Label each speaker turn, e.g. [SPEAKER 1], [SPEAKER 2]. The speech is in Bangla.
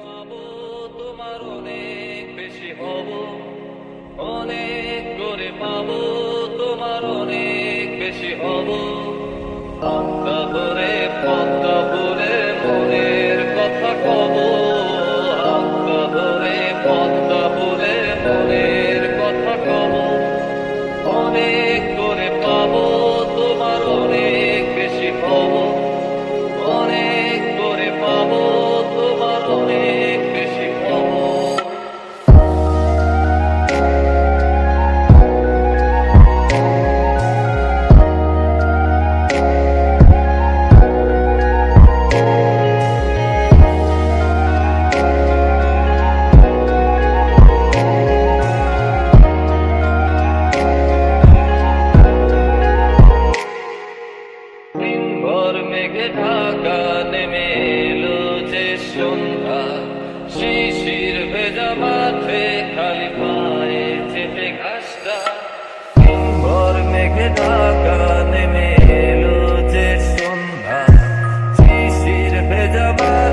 [SPEAKER 1] পাবো তোমার অনেক বেশি হব, অনেক করে পাবো তোমার অনেক বেশি হব। আত্মা ভরে পদ্মা ভরে মনের কথা কব, আত্মা ভরে পদ্মা ভরে মনের কথা কব। অনেক করে পাবো তোমার অনেক বেশি হব, অনেক করে পাবো তোমার অনেক বেশি হব। দিনভর মেঘে ঢাকা নেমে এলো যে সন্ধ্যা, শিশির ভেজা মাঠে খালি পায়ে চেপে ঘাসটা। দিনভর মেঘে ঢাকা নেমে এলো যে সন্ধ্যা, শিশির ভেজা মাঠে